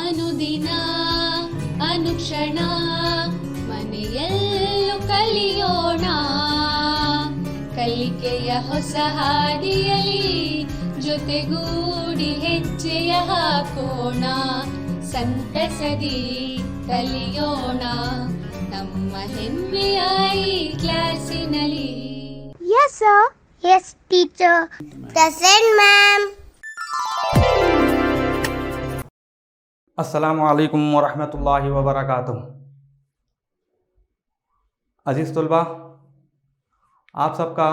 ಅನುದಿನ ಅನುಕ್ಷಣ ಮನೆಯಲ್ಲೂ ಕಲಿಯೋಣ ಕಲಿಕೆಯ ಹೊಸ ಹಾದಿಯಲಿ ಜೊತೆಗೂಡಿ ಹೆಜ್ಜೆಯ ಹಾಕೋಣ ಸಂತಸದಿ ಕಲಿಯೋಣ ನಮ್ಮ ಹೆಮ್ಮೆಯ ಈ ಕ್ಲಾಸಿನಲ್ಲಿ. Yes, sir. Yes, teacher. Present, ma'am. अस्सलामु अलैकुम वरहमतुल्लाहि वबरकातुहू। अज़ीज़ तलबा, आप सबका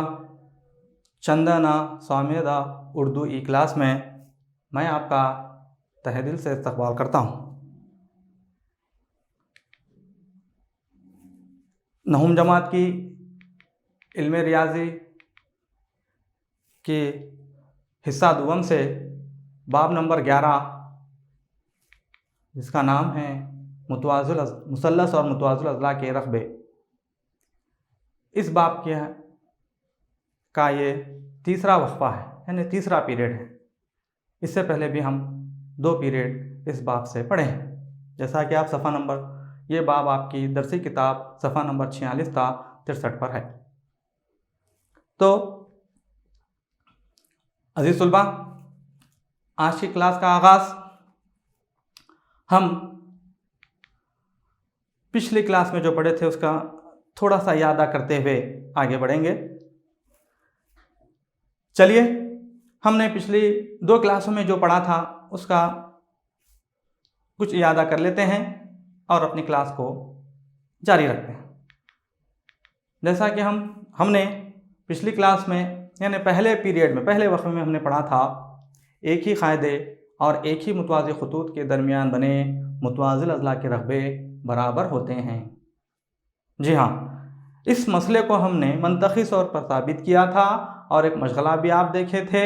चंदना स्वामेदा उर्दू ई क्लास में मैं आपका तहे दिल से इस्तकबाल करता हूँ। नहुम जमात की इल्म रियाज़ी के हिस्सा दुवम से बाब नंबर 11 जिसका नाम है मुसल्लस और मुतवाज़िल अज़ला के रक़बे, इस बाब का ये तीसरा वक्फ़ा है, यानी तीसरा पीरियड है। इससे पहले भी हम 2 पीरियड इस बाब से पढ़े हैं। जैसा कि आप सफ़ा नंबर, ये बाब आपकी दरसी किताब सफ़ा नंबर 46 था 63 पर है। तो अज़ीज़ तलबा, आज की क्लास का आगाज़ हम पिछली क्लास में जो पढ़े थे उसका थोड़ा सा यादा करते हुए आगे बढ़ेंगे। चलिए, हमने पिछली 2 क्लासों में जो पढ़ा था उसका कुछ यादा कर लेते हैं और अपनी क्लास को जारी रखते हैं। जैसा कि हमने पिछली क्लास में यानी पहले पीरियड में, पहले वक्फ़े में हमने पढ़ा था एक ही क़ायदे और एक ही मुतवाज़ी ख़ुतूत के दरमियान बने मुतवाज़िल अज़ला के रक़बे बराबर होते हैं। जी हाँ, इस मसले को हमने मंतक़ी तौर पर साबित किया था और एक मशग़ला भी आप देखे थे,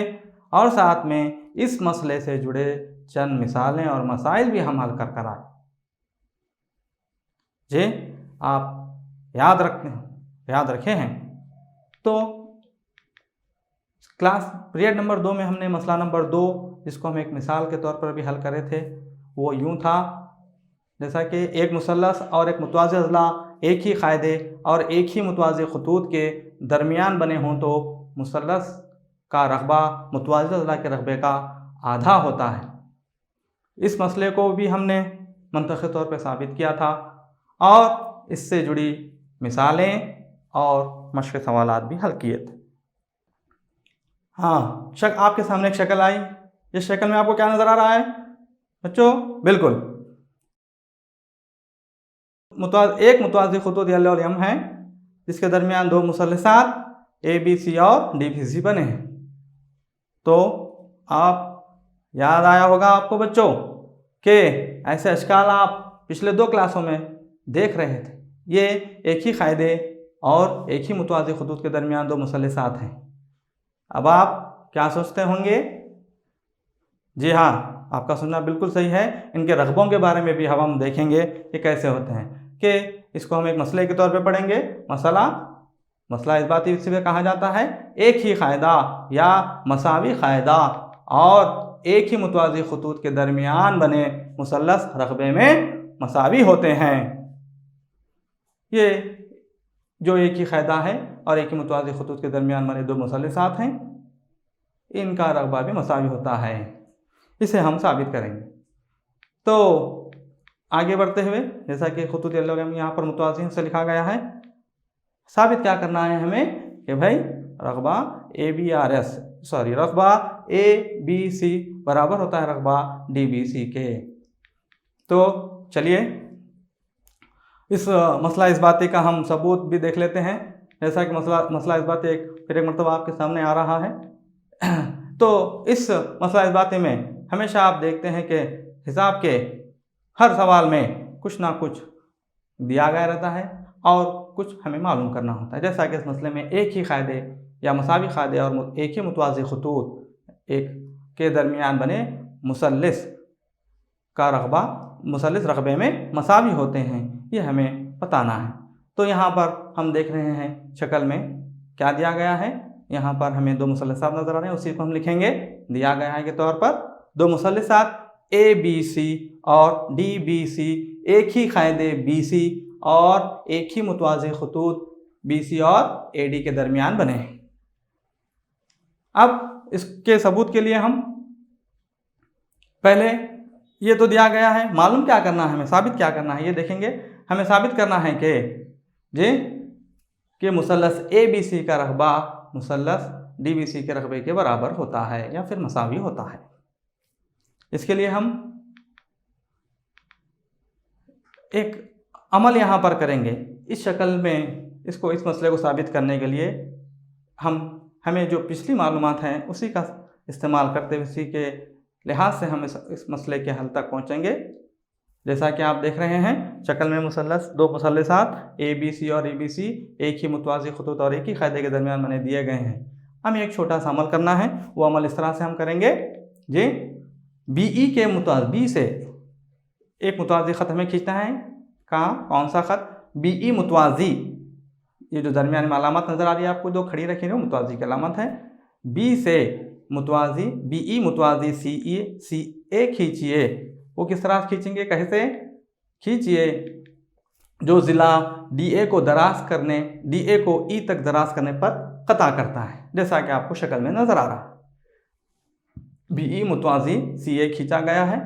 और साथ में इस मसले से जुड़े चंद मिसालें और मसाइल भी हम हल कर आए। जी, आप याद रखे हैं। तो क्लास पीरियड नंबर 2 में हमने मसला नंबर 2, जिसको हम एक मिसाल के तौर पर भी हल करे थे, वो यूँ था जैसा कि एक मुसल्लस और एक मुतवाज़िल अज़ला एक ही क़ायदे और एक ही मुतवाज़ी ख़ुतूत के दरमियान बने हों तो मुसल्लस का रक़बा मुतवाज़िल अज़ला के रक़बे का आधा होता है। इस मसले को भी हमने मंतक़ी तौर पर साबित किया था और इससे जुड़ी मिसालें और मशक़ सवालात भी हल किए थे। हाँ, आपके सामने एक शक्ल आई। इस शक्ल में आपको क्या नज़र आ रहा है बच्चों? बिल्कुल, एक मुतवाज़ी ख़ुतूत यल और यम है जिसके दरमियान 2 मुसल्लसात ABC और DBC बने हैं। तो आप याद आया होगा आपको बच्चों कि ऐसे अशकाल आप पिछले 2 क्लासों में देख रहे थे। ये एक ही क़ायदे और एक ही मुतवाज़ी ख़ुतूत के दरमियान 2 मुसल्लसात हैं। अब आप क्या सोचते होंगे? जी हाँ, आपका सुनना बिल्कुल सही है। इनके रक़बों के बारे में भी हम देखेंगे कि कैसे होते हैं, कि इसको हम एक मसले के तौर पे पढ़ेंगे। मसला इस बात से कहा जाता है एक ही क़ायदा या मसावी क़ायदा और एक ही मुतवाज़ी ख़ुतूत के दरमियान बने मुसल्लस रक़बे में मसावी होते हैं। ये जो एक ही क़ायदा है और एक ही मुतवाज़ी ख़ुतूत के दरमियान बने 2 मुसल्लसात हैं, इनका रक़बा भी मसावी होता है। इसे हम साबित करेंगे। तो आगे बढ़ते हुए, जैसा कि ख़ुतूत यहाँ पर मुतवाज़ी से लिखा गया है, साबित क्या करना है हमें कि भाई रक़बा रक़बा ABC बराबर होता है रक़बा DBC के। तो चलिए इस मसला इस्बाती का हम सबूत भी देख लेते हैं। जैसा कि मसला इस्बाती फिर एक मरतबा आपके सामने आ रहा है। तो इस मसला इस्बाती में हमेशा आप देखते हैं कि हिसाब के हर सवाल में कुछ ना कुछ दिया गया रहता है और कुछ हमें मालूम करना होता है। जैसा कि इस मसले में एक ही क़ायदे या मसावी क़ायदे और एक ही मुतवाज़ी ख़ुतूत एक के दरमियान बने मुसल्लिस का रक़बा मुसल्लिस रक़बे में मसावी होते हैं, ये हमें बताना है। तो यहाँ पर हम देख रहे हैं शक्ल में क्या दिया गया है। यहाँ पर हमें 2 मुसल्लसात नज़र आ रहे हैं, उसी को हम लिखेंगे। दिया गया है के तौर पर 2 मुसल्लसात ए बी सी और डी बी सी एक ही कायदे बी सी और एक ही मुतवाज़ी खतूत बी सी और ए डी के दरमियान बने। अब इसके सबूत के लिए हम पहले ये तो दिया गया है, मालूम क्या करना है, हमें साबित क्या करना है ये देखेंगे। हमें साबित करना है कि मुसल्लस ए बी सी का रकबा मुसल्लस डी बी सी के रकबे के बराबर होता है या फिर मसावी होता है। इसके लिए हम एक अमल यहाँ पर करेंगे इस शक्ल में। इसको इस मसले को साबित करने के लिए हमें जो पिछली मालूमात हैं उसी का इस्तेमाल करते हुए उसी के लिहाज से हम इस मसले के हल तक पहुँचेंगे। जैसा कि आप देख रहे हैं शक्ल में मुसल्लस दो मुसल्लसात ए बी सी और ए बी सी एक ही मुतवाज़ी खतूत और एक ही कायदे के दरमियान बने दिए गए हैं। हमें एक छोटा सा अमल करना है, वो अमल इस तरह से हम करेंगे जी बी ई के बी से एक मुतवाज़ी ख़त हमें खींचना है। कहाँ, कौन सा ख़त, बी ई मुतवाज़ी, ये जो दरमियान में अलामत नज़र आ रही है आपको, जो खड़ी रखी है वो मुतवाज़ी की अलामत है। बी से मुतवाज़ी बी ई मुतवाज़ी सी ए खींचिए। वो किस तरह खींचेंगे, कैसे खींचिए, जो ज़िला डी ए को दराज करने डी ए को ई तक दराज करने पर क़ता करता है, जैसा कि आपको शक्ल में नज़र आ रहा है। बी ई मुतवाज़ी सी ए खींचा गया है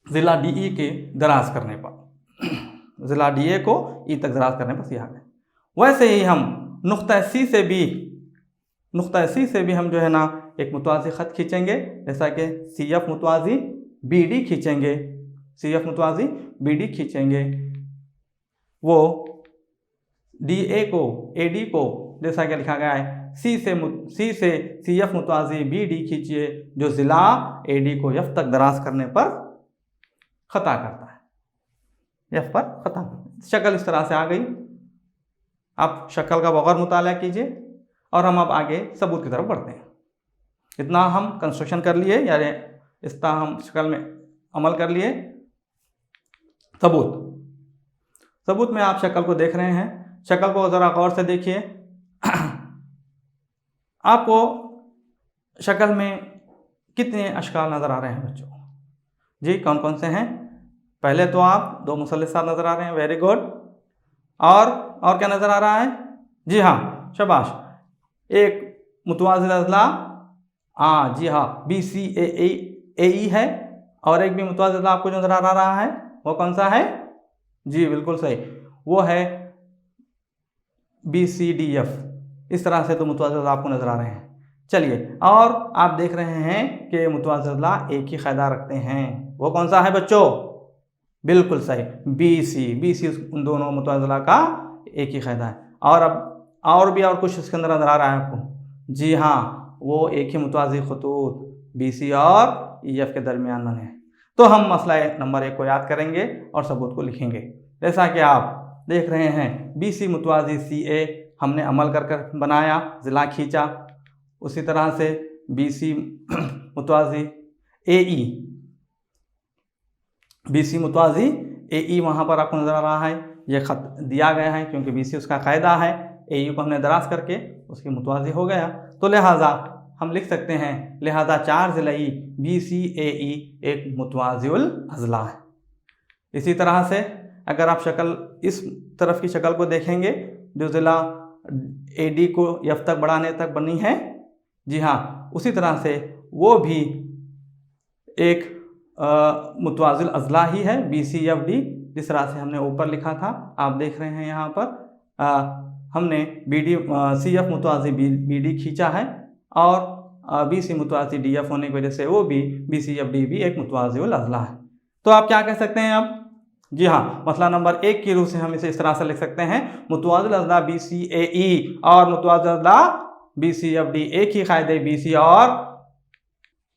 ज़िला डी ई के दराज करने पर, ज़िला डी ए को ई तक दराज करने पर सिया गया। वैसे ही हम नुक्ता सी से भी हम जो है ना एक मुतवाज़ी ख़त खींचेंगे, जैसा कि सी एफ मुतवाज़ी बी डी खींचेंगे, सी एफ मुतवाज़ी बी डी खींचेंगे। वो डी ए को ए डी को जैसा कि लिखा गया है सी से सी एफ मुतवाज़ी बी डी खींचिए, जो ज़िला ए डी को एफ तक दराज करने पर ख़ता करता है, एफ पर ख़ता करता है। शक्ल इस तरह से आ गई। आप शक्ल का बगौर मुताला कीजिए और हम अब आगे सबूत की तरफ बढ़ते हैं। इतना हम कंस्ट्रक्शन कर लिए, यानी इस तरह हम शक्ल में अमल कर लिए। सबूत में आप शक्ल को देख रहे हैं, शक्ल को ज़रा गौर से देखिए। आपको शक्ल में कितने अशकाल नज़र आ रहे हैं बच्चों जी, कौन कौन से हैं? पहले तो आप दो मुसल्लसात नज़र आ रहे हैं, वेरी गुड। और क्या नज़र आ रहा है? जी हाँ, शाबाश, एक मुतवाज़िल अज़ला, हाँ जी हाँ, बी सी ए ई है, और एक भी मुतवाज़िल अज़ला आपको जो नज़र आ रहा है वो कौन सा है? जी बिल्कुल सही, वो है बी सी डी एफ। इस तरह से तो मुतवाज़िल अज़ला आपको नज़र आ रहे हैं। चलिए, और आप देख रहे हैं कि मुतवाज़िल अज़ला एक ही कायदा रखते हैं, वो कौन सा है बच्चों? बिल्कुल सही, बी सी उन दोनों मुतवाज़िल अज़ला का एक ही कायदा है। और अब और भी और कुछ इसके अंदर नज़र आ रहा है आपको? जी हाँ, वो एक ही मुतवाज़ी खतूत बी सी और ई एफ के दरमियान बने हैं। तो हम मसला नंबर 1 को याद करेंगे और सबूत को लिखेंगे। जैसा कि आप देख रहे हैं, बी सी मुतवाज़ी सी ए हमने अमल कर बनाया, ज़िला खींचा। उसी तरह से बी सी मुतवाज़ी ए ई, बी सी मुतवाज़ी ए ई वहाँ पर आपको नज़र आ रहा है, ये ख़त दिया गया है क्योंकि बी सी उसका कायदा है, ए ई को हमने दराज करके उसकी मुतवाज़ी हो गया। तो लिहाजा हम लिख सकते हैं, लिहाजा 4 ज़िलाई बी सी ए ई एक मुतवाज़िउल अज़ला है। इसी तरह से अगर आप शक्ल इस तरफ की शक्ल को देखेंगे, जो ज़िला ए डी को एफ तक बढ़ाने तक बनी है, जी हाँ, उसी तरह से वो भी एक मुतवाज़िल अज़ला ही है, बी सी एफ डी, जिस तरह से हमने ऊपर लिखा था। आप देख रहे हैं यहाँ पर हमने बी डी सी एफ मुतवाज़ी बी डी खींचा है, और बी सी मुतवाज़ी डी एफ होने की वजह से वो भी बी सी एफ डी भी एक मुतवाज़िउल अज़ला है। तो आप क्या कह सकते हैं अब? जी हाँ, मसला नंबर 1 की रूह से हम इसे इस तरह से लिख सकते हैं, मुतवाज़िल अज़ला बी सी ए ई और मुतवाज़िल अज़ला बी सी एफ डी एक ही कायदे बी सी और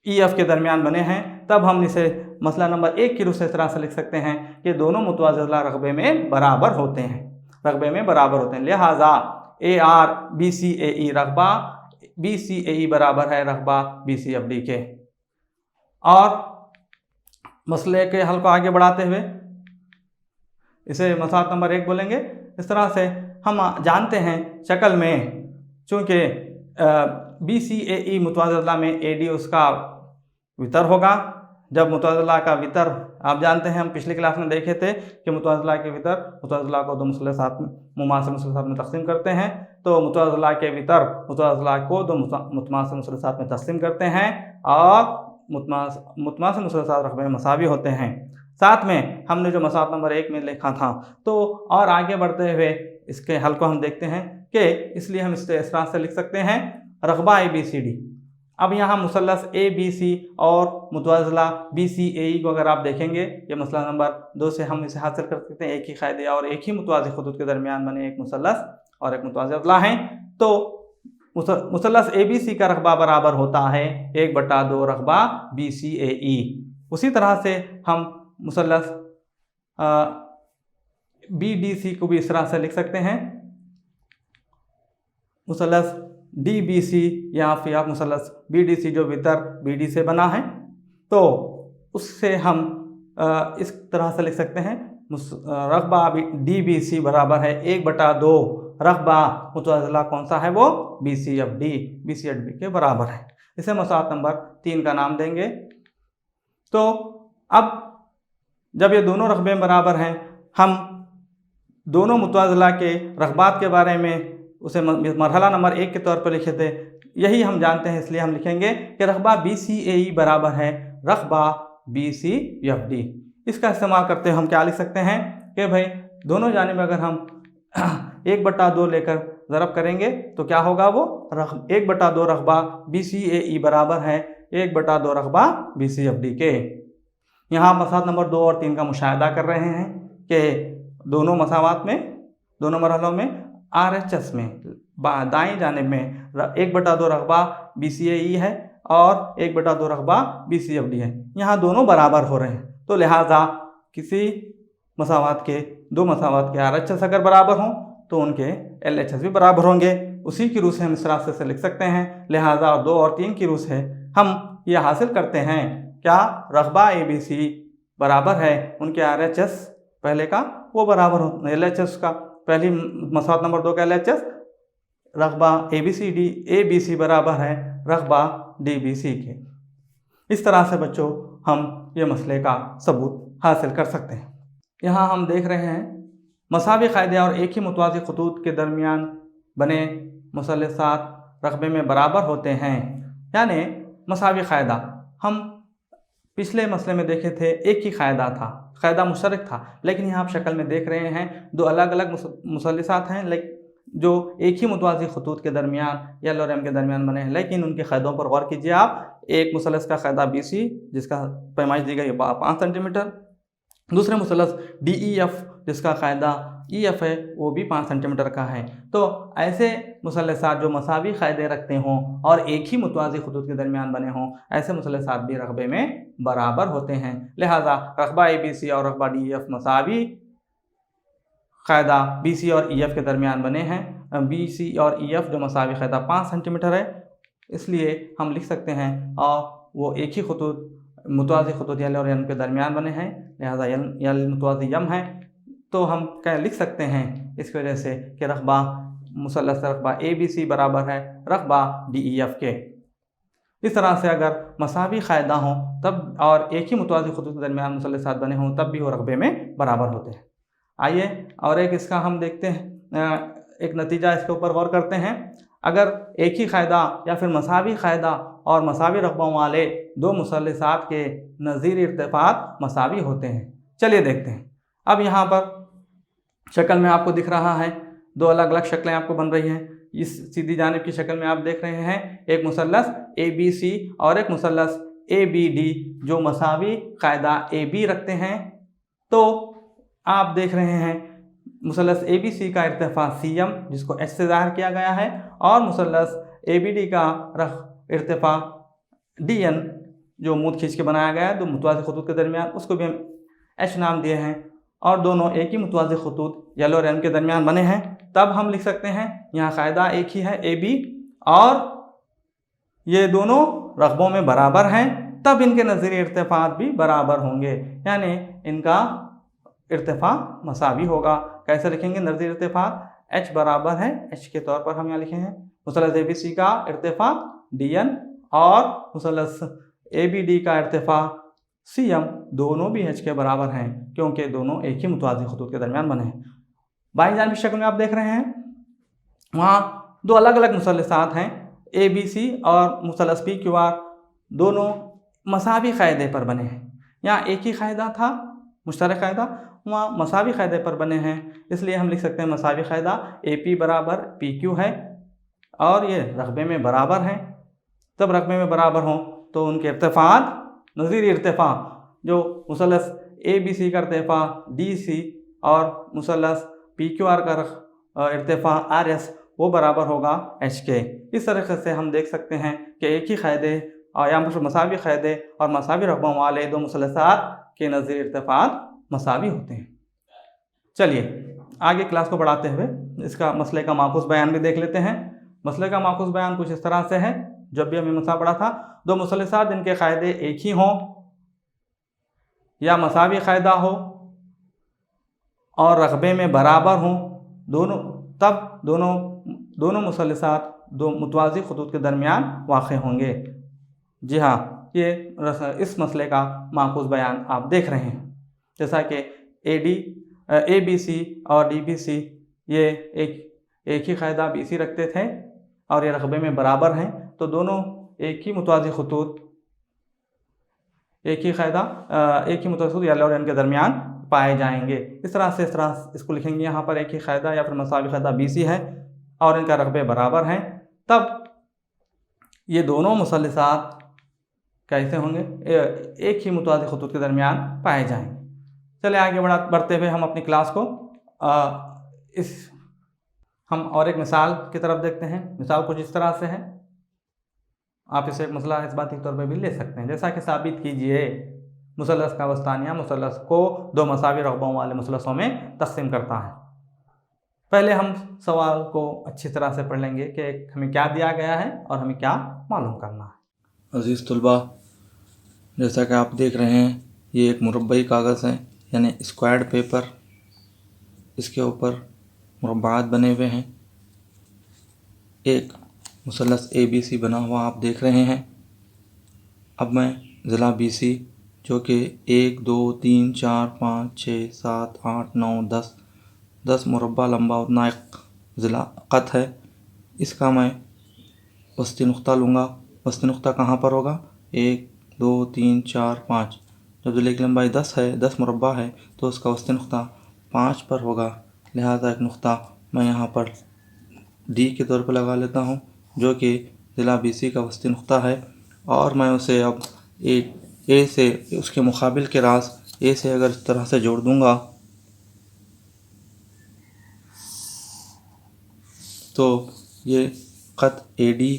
ई एफ के दरमियान बने हैं। तब हम इसे मसला नंबर 1 की रूह से इस तरह से लिख सकते हैं कि दोनों मुतवाज़िल अज़ला रकबे में बराबर होते हैं, रकबे में बराबर होते हैं। लिहाजा ए आर बी सी ए ई रकबा बी सी ए ई बराबर है रकबा बी सी एफ डी के। और मसले के हल को आगे बढ़ाते हुए इसे मसला नंबर 1 बोलेंगे। इस तरह से हम जानते हैं शक्ल में, चूँकि बी सी ए ई मुतवाज़िल अज़ला में ए डी उसका वितर होगा, जब मुतअज़िला का वितर, आप जानते हैं हम पिछली क्लास में देखे थे कि मुतअज़िला के वितर मुतअज़िला को दो मुसल्लसात में, मुमासिल मुसल्लसात में तकसीम करते हैं। तो मुतअज़िला के वितर मुतअज़िला को दो मुतमासिल मुसल्लसात में तकसीम करते हैं और मुतमासिल मुसल्लसात रक़बे में मसावी होते हैं। साथ में हमने जो मसात नंबर 1 में लिखा था, तो और आगे बढ़ते हुए इसके हल को हम देखते हैं कि इसलिए हम इस तरह से लिख सकते हैं रक़बा ABCD। अब यहाँ मुसल्लस ABC और मुतअज़िला BCAE को अगर आप देखेंगे, ये मसला नंबर 2 से हम इसे हासिल कर सकते हैं। एक ही क़ायदे और एक ही मुतवाज़ी ख़ुतूत के दरमियान बने एक मुसल्लस और एक मुतअज़िला हैं। तो मुसल्लस ABC का रक़बा बराबर होता है 1/2 रक़बा BCAE। उसी तरह से हम मुसल्लस BDC को भी इस तरह से लिख सकते हैं, मुसल्लस DBC या फिर आप मुसल्लस BDC जो वितर BD से बना है, तो उससे हम इस तरह से लिख सकते हैं रक़बा DBC बराबर है 1/2 रक़बा मुतअज़िला कौन सा है, वो BCFD के बराबर है। इसे मसात नंबर 3 का नाम देंगे। तो अब जब ये दोनों रक़बे बराबर हैं, हम दोनों मुतअज़िला के रक़बात के बारे में उसे मरहला नंबर 1 के तौर पर लिखे थे, यही हम जानते हैं, इसलिए हम लिखेंगे कि रक़बा BCAE बराबर है रक़बा BCFD। इसका इस्तेमाल करते हुए हम क्या लिख सकते हैं कि भाई दोनों जानिब अगर हम 1/2 लेकर ज़रब करेंगे तो क्या होगा, वो 1/2 रक़बा BCAE बराबर है 1/2 रक़बा BCFD के। यहाँ मसात नंबर 2 और 3 का मुशाहिदा कर रहे हैं कि दोनों मसावात में, दोनों मरहलों में RHS में दाएं जानिब में 1/2 रक़बा BCAE है और 1/2 रक़बा BCFD है। यहाँ दोनों बराबर हो रहे हैं, तो लिहाजा किसी मसावात के, दो मसावात के RHS अगर बराबर हों तो उनके LHS भी बराबर होंगे। उसी की रूह से हम इस रास्ते से लिख सकते हैं। लिहाजा 2 और 3 की रूह से हम ये हासिल करते हैं, क्या रक़बा ABC बराबर है उनके RHS पहले का, वो बराबर हो LHS का, पहली मसात नंबर 2 का LHS रक़बा ABC बराबर है रक़बा DBC के। इस तरह से बच्चों हम ये मसले का सबूत हासिल कर सकते हैं। यहाँ हम देख रहे हैं मसावी क़ायदे और एक ही मुतवाज़ी ख़ुतूत के दरमियान बने मुसल्लसात रक़बे में बराबर होते हैं। यानी मसावी क़ायदा हम पिछले मसले में देखे थे, एक ही क़ायदा था, क़ायदा मुशतरक था, लेकिन यहाँ आप शक्ल में देख रहे हैं दो अलग अलग मुसल्लसात हैं जो एक ही मुतवाज़ी ख़ुतूत के दरमियान या लोरेम के दरमियान बने हैं, लेकिन उनके क़ायदों पर गौर कीजिए आप। एक मुसल्लस का क़ायदा BC जिसका पैमाइश दी गई 5 सेंटीमीटर, दूसरे मुसल्लस DEF जिसका क़ायदा EF है वो भी 5 सेंटीमीटर का है। तो ऐसे मुसल्लसात जो मसावी क़ायदे रखते हों और एक ही मुतवाज़ी ख़ुतूत के दरमियान बने हों, ऐसे मुसल्लसात भी रक़बे में बराबर होते हैं। लिहाजा रक़बा ABC और रक़बा DEF मसावी क़ायदा BC और EF के दरमियान बने हैं। BC और EF जो मसावी क़ायदा 5 सेंटीमीटर है, इसलिए हम लिख सकते हैं और वो एक ही ख़ुतूत मुतवाज़ी ख़ुतूत यल और यम के दरमियान बने हैं, लिहाजा यल मुतवाज़ी यम है। तो हम क्या लिख सकते हैं इसकी वजह से कि रक़बा मुसल्लस रक़बा ABC बराबर है रक़बा DEF के। इस तरह से अगर मसावी क़ायदा हों तब और एक ही मुतवाज़ी ख़ुतूत के दरमियान मुसल्लसात बने हों तब भी वो रक़बे में बराबर होते हैं। आइए और एक इसका हम देखते हैं, एक नतीजा इसके ऊपर गौर करते हैं। अगर एक ही क़ायदा या फिर मसावी क़ायदा और मसावी रक़बों वाले दो मुसल्लसात के नज़ीर इर्तिफ़ात मसावी होते हैं, चलिए देखते हैं। अब यहाँ पर शक्ल में आपको दिख रहा है, दो अलग अलग शक्लें आपको बन रही हैं। इस सीधी जानिब की शक्ल में आप देख रहे हैं एक मुसल्लस ABC और एक मुसल्लस ABD जो मसावी क़ायदा AB रखते हैं। तो आप देख रहे हैं मुसल्लस ABC का इर्तिफ़ा CM जिसको H से ज़ाहिर किया गया है और मुसल्लस ABD का इर्तिफ़ा DN जो मूद खींच के बनाया गया है दो मुतवाज़ी ख़ुतूत के दरमियान, उसको भी हम H नाम दिए हैं और दोनों एक ही मुतवाज़ी ख़ुतूत यल और यम के दरमियान बने हैं। तब हम लिख सकते हैं यहाँ क़ायदा एक ही है AB और ये दोनों रक़बों में बराबर हैं, तब इनके नज़ीरी इर्तिफ़ात भी बराबर होंगे, यानी इनका इर्तिफ़ा मसावी होगा। कैसे लिखेंगे नज़ीर इर्तिफ़ात? H बराबर है, H के तौर पर हम यहाँ लिखे हैं मुसल्लस ABC का इर्तिफ़ा DN और मुसल्लस ABD का इर्तिफ़ा सी एम दोनों भी एच के बराबर हैं क्योंकि दोनों एक ही मुतवाज़ी खतूत के दरमियान बने हैं। बाईं जानिब की शक्ल में आप देख रहे हैं वहाँ दो अलग अलग मुसल्लसात हैं ए बी सी और मुसल्लस पी क्यू आर, दोनों मसावी क़ायदे पर बने हैं। यहाँ एक ही क़ायदा था मुश्तरक क़ायदा, वहाँ मसावी क़ायदे पर बने हैं, इसलिए हम लिख सकते हैं मसावी क़ायदा ए पी बराबर पी क्यू है और ये रकबे में बराबर हैं। तब रकबे में बराबर हों तो उनके इर्तिफ़ात नज़ीरी इर्तिफ़ा जो मुसल्लस ए बी सी का इर्तिफ़ा डी सी और मुसल्लस पी क्यू आर का इर्तिफ़ा आर एस वो बराबर होगा एच के। इस तरीके से हम देख सकते हैं कि एक ही क़ायदे या मसावी क़ायदे और मसावी रकबों वाले दो मुसल्लसात के नज़ीर इर्तिफ़ात मसावी होते हैं। चलिए आगे क्लास को बढ़ाते हुए इसका मसले का माखूज़ बयान भी देख लेते हैं। मसले का माखूज़ बयान कुछ इस तरह से है, जब भी हमें मसला पड़ा था, दो मुसल्लसात जिनके क़ायदे एक ही हों या मसावी क़ायदा हो और रकबे में बराबर हों, तब दोनों मुसल्लसात दो मुतवाज़ी खतूत के दरमियान वाक़ होंगे। जी हाँ, ये इस मसले का माखूज़ बयान आप देख रहे हैं। जैसा कि ए बी सी और डी बी सी ये एक ही क़ायदा बी सी रखते थे और ये रकबे में बराबर हैं, तो दोनों एक ही मुतवाज़ी खतूत एक ही मुतवाज़ी खतूत या इनके दरमियान पाए जाएंगे। इस तरह इसको लिखेंगे यहाँ पर एक ही क़ायदा या फिर मसावी क़ायदा बी सी है और इनका रकबे बराबर हैं, तब ये दोनों मुसल्लसात कैसे होंगे, एक ही मुतवाज़ी खतूत के दरमियान पाए जाएंगे। चले आगे बढ़ते हुए हम अपनी क्लास को हम और एक मिसाल की तरफ देखते हैं। मिसाल कुछ इस तरह से है, आप इसे एक मसला इस्बाती के तौर पर भी ले सकते हैं। जैसा कि साबित कीजिए मुसल्लस का वस्तानिया मुसल्लस को दो मसावी रकबों वाले मुसल्लसों में तकसीम करता है। पहले हम सवाल को अच्छी तरह से पढ़ लेंगे कि हमें क्या दिया गया है और हमें क्या मालूम करना है। अज़ीज़ तलबा, जैसा कि आप देख रहे हैं ये एक मुरब्बई कागज़ है यानी स्क्वायर्ड पेपर। इसके ऊपर मुरब्बात बने हुए हैं। एक मुसल्लस ए बी सी बना हुआ आप देख रहे हैं। अब मैं ज़िला बी सी जो कि 1 2 3 4 5 6 7 8 9 10 मुरब्बा लंबा उतना एक ज़िला क़त है, इसका मैं वस्ती नुक्ता लूँगा। वस्ती नुक्ता कहाँ पर होगा, 1 2 3 4 5। जब ज़िले की लंबाई 10 है, 10 मुरब्बा है, तो उसका वस्ती नुक्ता 5 पर होगा। लिहाजा एक नुक्ता मैं यहाँ पर डी के तौर पर लगा लेता हूँ जो कि ज़िला बी सी का वस्ती नुक्ता है, और मैं उसे अब ए से उसके मुकाबिल के रास ए से अगर इस तरह से जोड़ दूँगा तो ये ख़त ए डी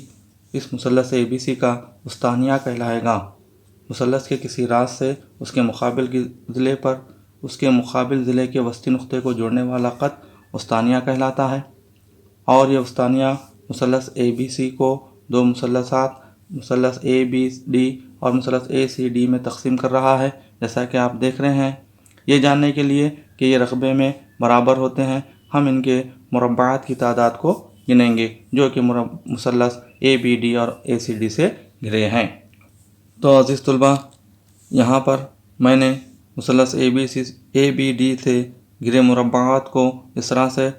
इस मुसल्लस ए बी सी का उस्तानिया कहलाएगा। मुसल्लस के किसी रास से उसके मुकाबिल के ज़िले पर उसके मुकाबिल ज़िले के वस्ती नुक्ते को जोड़ने वाला ख़त उस्तानिया कहलाता है। और ये उस्तानिया मुसल्लस ए बी सी को दो मुसल्लसात मुसल्लस ए बी डी और मुसल्लस ए सी डी में तकसीम कर रहा है। जैसा कि आप देख रहे हैं, ये जानने के लिए कि ये रकबे में बराबर होते हैं, हम इनके मुरब्बात की तादाद को गिनेंगे जो कि मुसल्लस ए बी डी और ए सी डी से घिरे हैं। तो अज़ीज़ तलबा, यहाँ पर मैंने मुसल्लस ए बी डी से घिरे मुरब्बात को इस तरह से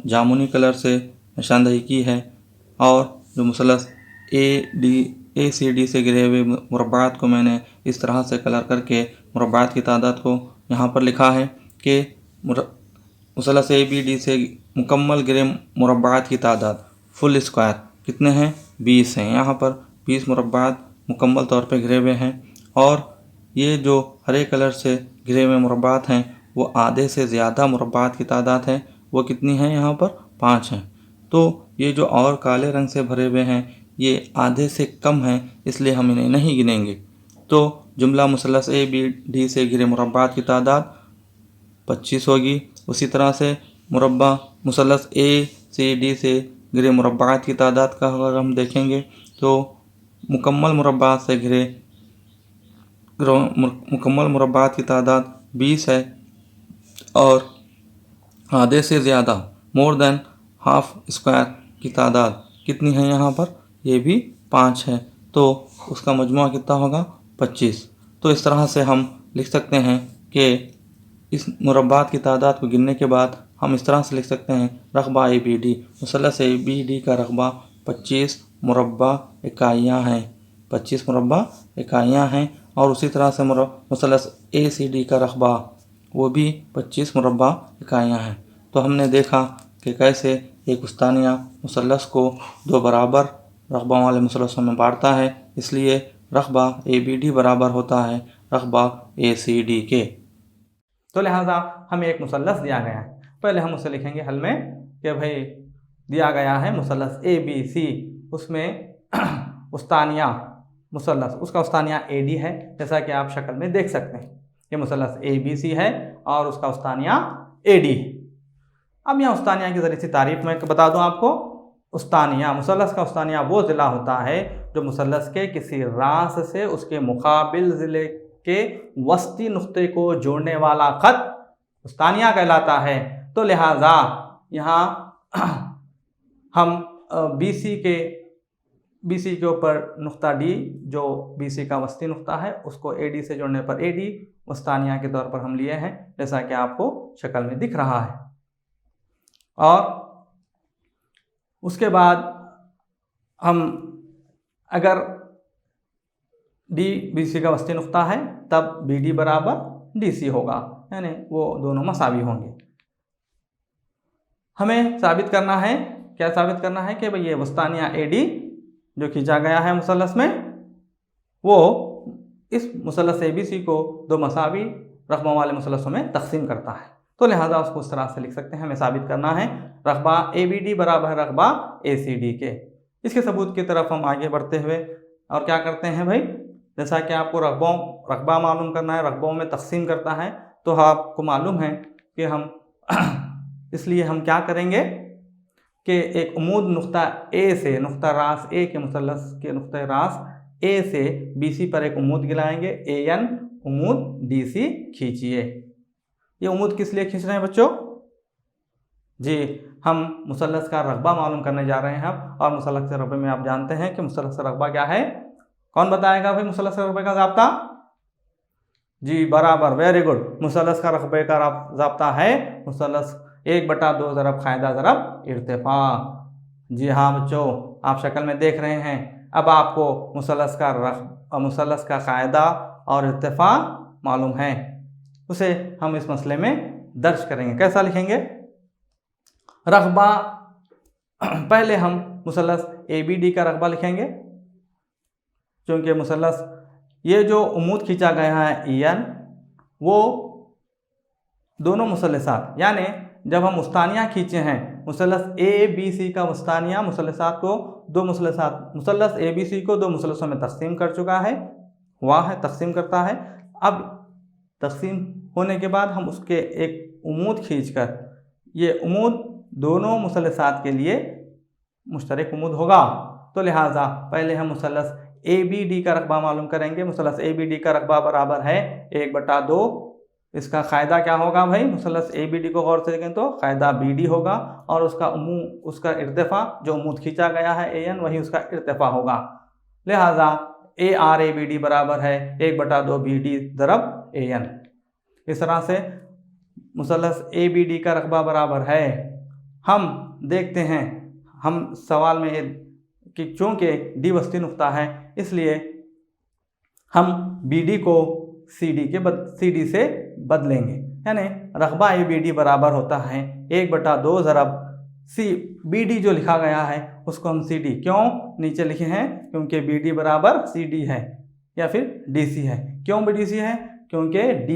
जामुनी कलर से निशानदही की है, और जो मुसल्लस ए सी डी से घिरे हुए मुरब्बात को मैंने इस तरह से कलर करके मुरब्बात की तादाद को यहाँ पर लिखा है कि मुसल्लस ए बी डी से मुकम्मल घिरे मुरब्बात की तादाद फुल स्क्वायर कितने हैं, 20 हैं। यहाँ पर 20 मुरब्बात मुकम्मल तौर पे घिरे हुए हैं, और ये जो हरे कलर से घिरे हुए मुरब्बात हैं वो आधे से ज़्यादा मुरब्बात की तादाद है, वो कितनी है, यहाँ पर 5 हैं। तो ये जो और काले रंग से भरे हुए हैं ये आधे से कम हैं, इसलिए हम इन्हें नहीं गिनेंगे। तो जुमला मुसल्लस ए बी डी से घिरे मुरब्बात की तादाद 25 होगी। उसी तरह से मुरब्बा मुसल्लस ए सी डी से घिरे मुरब्बात की तादाद का अगर हम देखेंगे तो मुकम्मल मुरब्बात की तादाद 20 है, और आधे से ज़्यादा मोर देन हाफ स्क्वायर की तादाद कितनी है, यहाँ पर ये भी 5 है। तो उसका मजमुआ कितना होगा, 25। तो इस तरह से हम लिख सकते हैं कि इस मुरब्बात की तादाद को गिनने के बाद हम इस तरह से लिख सकते हैं रकबा ABD, मुसल्लस ABD का रकबा 25 मुरब्बा इकाइयाँ हैं, 25 मुरब्बा इकाइयाँ हैं। और उसी तरह से मुसल्लस ACD का रकबा वो भी 25 मुरब्बा इकाइयाँ हैं। तो हमने देखा कि कैसे एक उस्तानिया मुसल्लस को दो बराबर रकबों वाले मुसल्लसों में बांटता है, इसलिए रकबा ABD बराबर होता है रकबा ACD के। तो लिहाजा हमें एक मुसल्लस दिया गया है, पहले हम उसे लिखेंगे हल में कि भाई दिया गया है मुसल्लस ABC, उसमें उस्तानिया मुसल्लस, उसका उस्तानिया AD है, जैसा कि आप शक्ल में देख सकते हैं। ये मुसल्लस ABC है और उसका उस्तानिया AD है। अब यहाँ उस्तानिया की ज़रिए से तारीफ में बता दूँ आपको, उस्तानिया मुसल्लस का उस्तानिया वो ज़िला होता है जो मुसल्लस के किसी रास से उसके मुकाबिल ज़िले के वस्ती नुक्ते को जोड़ने वाला ख़त उस्तानिया कहलाता है। तो लिहाजा यहाँ हम BC के ऊपर नुक्ता D जो BC का वस्ती नुक्ता है उसको AD से जोड़ने पर AD उस्तानिया के तौर पर हम लिए हैं, जैसा कि आपको शक्ल में दिख रहा है। और उसके बाद हम अगर D BC का वस्ती नुक्ता है तब BD बराबर DC होगा, यानी वो दोनों मसावी होंगे। हमें साबित करना है, क्या साबित करना है कि भाई ये वस्तानिया AD जो खींचा गया है मुसल्लस में वो इस मुसल्लस ABC को दो मसावी रकबों वाले मुसल्लसों में तकसीम करता है। तो लिहाजा उसको उस तरह से लिख सकते हैं। हमें साबित करना है रकबा ABD बराबर है रकबा ACD के। इसके सबूत की तरफ हम आगे बढ़ते हुए और क्या करते हैं भाई, जैसा कि आपको रकबा मालूम करना है, रकबों में तकसीम करता है, तो आपको मालूम है कि हम इसलिए हम क्या करेंगे कि एक उमूद नुक्ता A से, नुक्ता रास A के मुसल्लस के नुक्ता रास A से BC पर एक उमूद गिराएंगे, AN उमूद DC खींचिए। ये उमूद किस लिए खींच रहे हैं बच्चों? जी, हम मुसल्लस का रकबा मालूम करने जा रहे हैं अब, और मुसल्लस के रकबे में आप जानते हैं कि मुसल्लस का रकबा क्या है। कौन बताएगा भाई मुसल्लस के रकबे का ज़ाब्ता? जी बराबर, वेरी गुड। मुसल्लस का रकबे का ज़ाब्ता है मुसल्लस 1/2 ज़रब कायदा ज़रब इर्तिफा। जी हाँ बच्चों, आप शक्ल में देख रहे हैं। अब आपको मुसल्लस का कायदा और इर्तिफा मालूम है, उसे हम इस मसले में दर्ज करेंगे। कैसा लिखेंगे रकबा? पहले हम मुसल्लस ABD का रकबा लिखेंगे, क्योंकि मुसल्लस ये जो उमूद खींचा गया है EN वो दोनों मुसल्लसात, यानी जब हम मुस्तानिया खींचे हैं मुसल्लस ABC का मुस्तानिया मुसल्लसात को दो मुसल्लस ABC को दो मुसल्लसों में तकसीम कर चुका है, तकसीम करता है। अब तकसीम होने के बाद हम उसके एक उमूद खींचकर, ये उमूद दोनों मुसल्लसात के लिए मुश्तरक उमूद होगा। तो लिहाजा पहले हम मुसल्लस ABD का रकबा मालूम करेंगे। मुसल्लस ABD का रकबा बराबर है 1/2। इसका कायदा क्या होगा भाई? मुसल्लस ABD को गौर से देखें तो कायदा BD होगा, और उसका इर्तिफा जो उमूद खींचा गया है AN वही उसका इर्तिफा होगा। लिहाजा ARABD बराबर है 1/2 BD ज़रब AN। इस तरह से मुसल्लस ABD का रकबा बराबर है, हम देखते हैं हम सवाल में कि चूँकि D वस्ती नुक्ता है इसलिए हम BD को CD से बदलेंगे, यानी रकबा ABD बराबर होता है 1/2 ज़रब BD जो लिखा गया है उसको हम CD क्यों नीचे लिखे हैं? क्योंकि BD बराबर CD है या फिर DC है। क्यों BDC है? क्योंकि D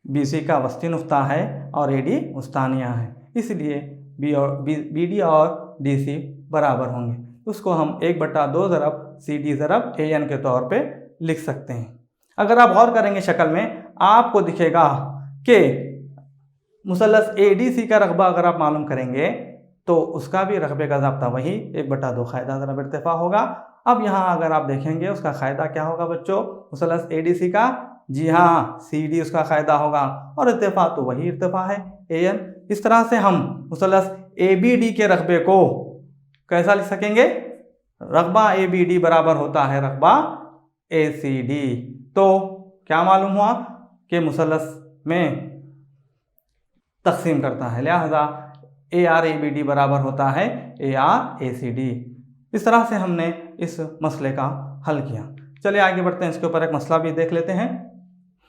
BC का वस्ती नुक्ता है और AD उस्तानिया है, इसलिए BD और DC बराबर होंगे। उसको हम 1/2 ज़रब CD ज़रब AN के तौर पे लिख सकते हैं। अगर आप गौर करेंगे शक्ल में आपको दिखेगा कि मुसल्लस ADC का रकबा अगर आप मालूम करेंगे तो उसका भी रकबे का ज़ाब्ता वही 1/2 कायदा ज़रब इर्तिफा होगा। अब यहाँ अगर आप देखेंगे उसका कायदा क्या होगा बच्चों? मुसल्लस ADC का, जी हाँ, CD उसका कायदा होगा, और इर्तिफा तो वही इर्तिफा है AN। इस तरह से हम मुसल्लस ABD के रकबे को कैसा लिख सकेंगे? रकबा ABD बराबर होता है रकबा ACD। तो क्या मालूम हुआ कि मुसल्लस में तकसीम करता है, लिहाजा ARABD बराबर होता है ARACD। इस तरह से हमने इस मसले का हल किया। चलिए आगे बढ़ते हैं, इसके ऊपर एक मसला भी देख लेते हैं,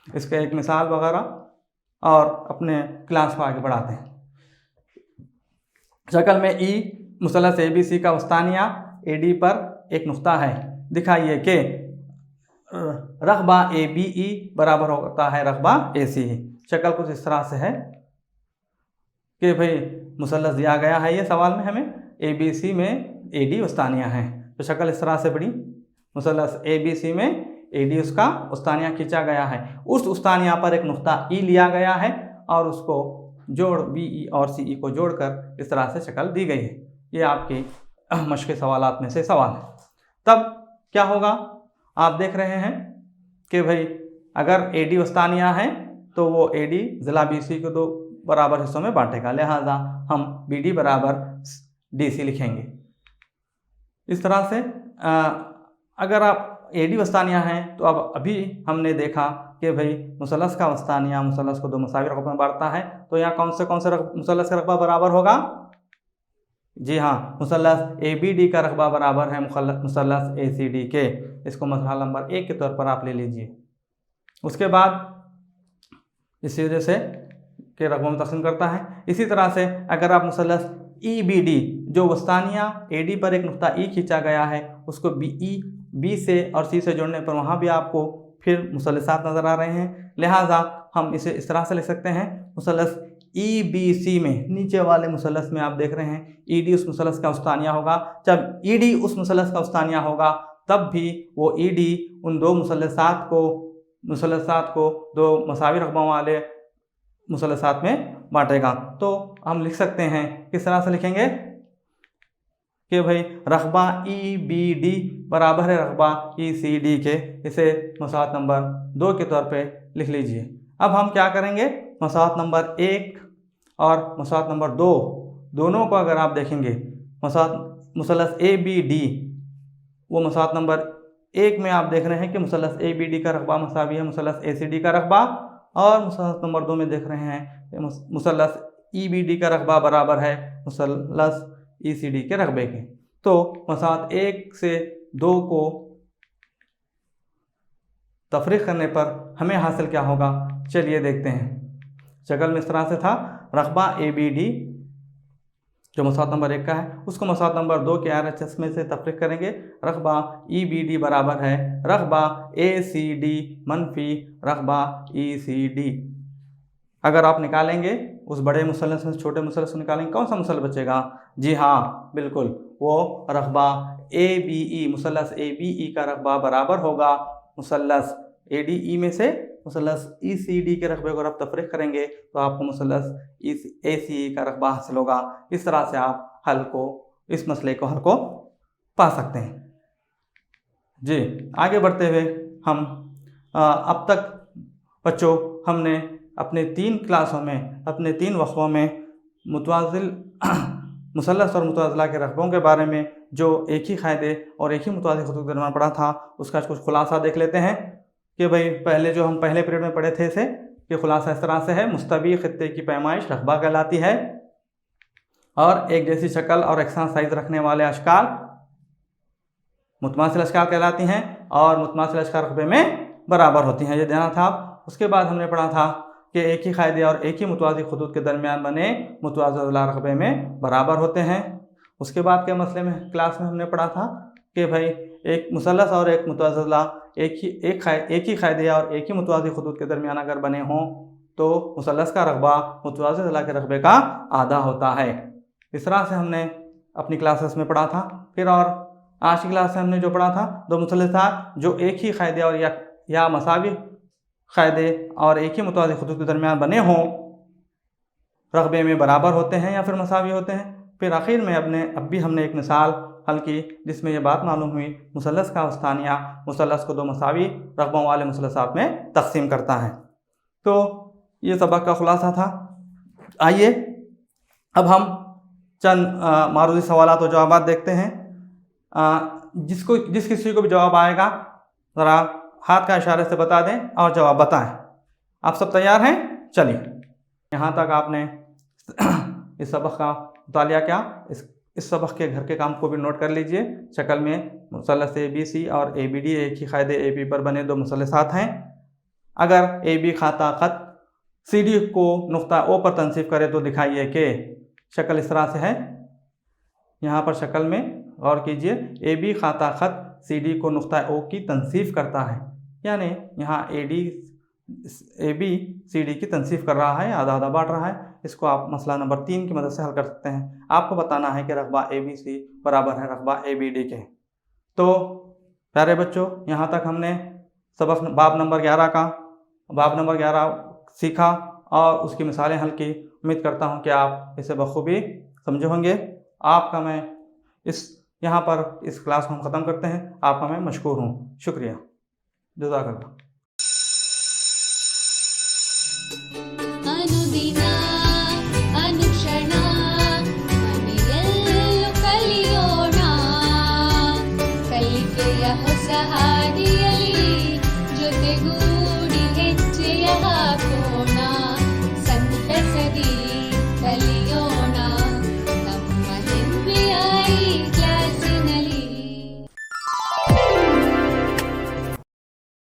इसका एक मिसाल वगैरह, और अपने क्लास को आगे बढ़ाते हैं। शक्ल में ई मुसल्लस ABC का उस्तानिया AD पर एक नुक्ता है। दिखाइए कि रकबा ABE बराबर होता है रकबा ACE। शक्ल कुछ इस तरह से है कि भाई मुसल्लस दिया गया है, ये सवाल में हमें ABC में AD उस्तानिया है, तो शक्ल इस तरह से बड़ी, मुसल्लस ABC में AD उसका उस्तानिया खींचा गया है, उस उस्तानिया पर एक नुक्ता E लिया गया है और उसको जोड़ BE और CE को जोड़कर इस तरह से शक्ल दी गई है। ये आपकी मश्क़ी सवालात में से सवाल है। तब क्या होगा, आप देख रहे हैं कि भाई अगर AD उस्तानिया है तो वो AD ज़िला BC को 2 बराबर हिस्सों में बांटेगा, लिहाजा हम BD बराबर DC लिखेंगे। इस तरह से अगर आप AD वस्तानिया हैं तो अब अभी हमने देखा कि भाई मुसल्लस का वस्तानिया मुसल्लस को 2 मुसावी रकबों में बांटता है, तो यहाँ कौन से मुसल्लस का रकबा बराबर होगा? जी हाँ, मुसल्लस ABD का रकबा बराबर है मुसल्लस ACD के। इसको मसला नंबर 1 के तौर पर आप ले लीजिए। उसके बाद इसी वजह से के रकबों में तकसीम करता है। इसी तरह से अगर आप मुसल्लस EBD जो वस्तानिया AD पर एक नुक्ता E खींचा गया है उसको B से और C से जोड़ने पर वहाँ भी आपको फिर मुसल्लसात नज़र आ रहे हैं, लिहाजा हम इसे इस तरह से लिख सकते हैं, मुसल्लस EBC में नीचे वाले मुसल्लस में आप देख रहे हैं ED उस मुसल्लस का उस्तानिया होगा। जब ED उस मुसल्लस का उस्तानिया होगा तब भी वो ED उन 2 मुसल्लसात को 2 मसावी रकबों वाले मुसल्लसात में बांटेगा। तो हम लिख सकते हैं, किस तरह से लिखेंगे कि भाई रकबा EBD बराबर है रकबा ECD के। इसे मसौत नंबर 2 के तौर पे लिख लीजिए। अब हम क्या करेंगे, मसौत नंबर 1 और मसौत नंबर 2 दोनों को अगर आप देखेंगे, मुसल्लस ABD वो मसौत नंबर 1 में आप देख रहे हैं कि मुसल्लस ABD का रकबा मसावी है मुसल्लस ACD का रकबा, और मसौत नंबर 2 में देख रहे हैं मुसल्लस EBD का रकबा बराबर है मुसल्लस ECD के रकबे के। तो मसौत 1 से 2 को तफरीक करने पर हमें हासिल क्या होगा, चलिए देखते हैं। शक्ल में इस तरह से था, रकबा ABD जो मसौत नंबर 1 का है उसको मसौत नंबर 2 के RHS में से तफरीक करेंगे। रकबा EBD बराबर है रकबा ACD मनफी रकबा ECD। अगर आप निकालेंगे उस बड़े मुसल्लस में छोटे मुसल्लस को निकालेंगे, कौन सा मुसल्लस बचेगा? जी हाँ बिल्कुल, वो रकबा ABE मुसल्लस ABE का रकबा बराबर होगा मुसल्लस ADE में से मुसल्लस ECD के रकबे को आप तफरीक करेंगे तो आपको मुसल्लस ACE का रकबा हासिल होगा। इस तरह से आप इस मसले को हल को पा सकते हैं। जी आगे बढ़ते हुए हम अब तक बच्चों हमने अपने 3 क्लासों में अपने 3 वक्फों में मुतवाज़िल मुसल्लस और मुतवाज़िला के रकबों के बारे में जो एक ही क़ायदे और एक ही मुतवाज़िल ख़ुतूत के दरमियान पढ़ा था उसका कुछ खुलासा देख लेते हैं कि भाई हम पहले पीरियड में पढ़े थे कि खुलासा इस तरह से है, मुस्तवी ख़ित्ते की पैमाइश रकबा कहलाती है और एक जैसी शक्ल और यकसां साइज़ रखने वाले अशकाल मुतमासिल अशकाल कहलाती हैं और मुतमासिल अशकाल रकबे में बराबर होती हैं, ये देना था। उसके बाद हमने पढ़ा था कि एक ही क़ायदे और एक ही मुतवाज़िल ख़ुतूत के दरमियान बने मुतवाज़िला रकबे में बराबर होते हैं। उसके बाद के मसले में क्लास में हमने पढ़ा था कि भाई एक मुसल्लस और एक मुतवाज़िला एक ही क़ायदे और एक ही मुतवाज़िल ख़ुतूत के दरमियान अगर बने हों तो मुसल्लस का रकबा मुतवाज़िला के रकबे का आधा होता है। इस तरह से हमने अपनी क्लासेस में पढ़ा था। फिर और आज की क्लास में हमने जो पढ़ा था, 2 मुसल्लसात जो एक ही क़ायदे और या मसावी क़ायदे और एक ही मुतवाज़िल ख़ुतूत के दरमियान बने हों रकबे में बराबर होते हैं या फिर मसावी होते हैं। फिर आखिर में अब भी हमने एक मिसाल हल की जिसमें यह बात मालूम हुई मुसल्लस का उस्तानिया मुसल्लस को 2 मसावी रकबों वाले मुसल्लसात में तकसीम करता है। तो ये सबक का खुलासा था। आइए अब हम चंद मारूदी सवालात और जवाबात देखते हैं। जिस किसी को भी जवाब आएगा ज़रा हाथ का इशारे से बता दें और जवाब बताएं। आप सब तैयार हैं? चलिए, यहाँ तक आपने इस सबक का मुतालिया किया। इस सबक के घर के काम को भी नोट कर लीजिए। शक्ल में मुसल्लस ABC और ABD एक ही कायदे AB पर बने दो मुसल्लसात हैं। अगर AB खाता ख़त CD को नुक्ता O पर तनसीब करे तो दिखाइए कि शक्ल इस तरह से है। यहाँ पर शक्ल में गौर कीजिए, AB खाता ख़त CD को नुक्ता O की तनसीब करता है, यानी यहाँ AB CD की तनसीब कर रहा है, आधा आधा बांट रहा है। इसको आप मसला नंबर 3 की मदद से हल कर सकते हैं। आपको बताना है कि रकबा ABC बराबर है रकबा ABD के। तो प्यारे बच्चों, यहाँ तक हमने सबक बाब नंबर 11 सीखा और उसकी मिसालें हल की। उम्मीद करता हूँ कि आप इसे बखूबी समझे होंगे। आपका मैं यहाँ पर इस क्लास को हम ख़त्म करते हैं। आपका मैं मशकूर हूँ। शुक्रिया। जज़ाकल्लाह। ಅನುದಿನ ಅನುಕ್ಷಣ ಮನೆಯಲ್ಲೂ ಕಲಿಯೋಣ, ಕಲಿಕೆಯ ಹೊಸ ಹಾದಿಯಲ್ಲಿ ಜೊತೆಗೂ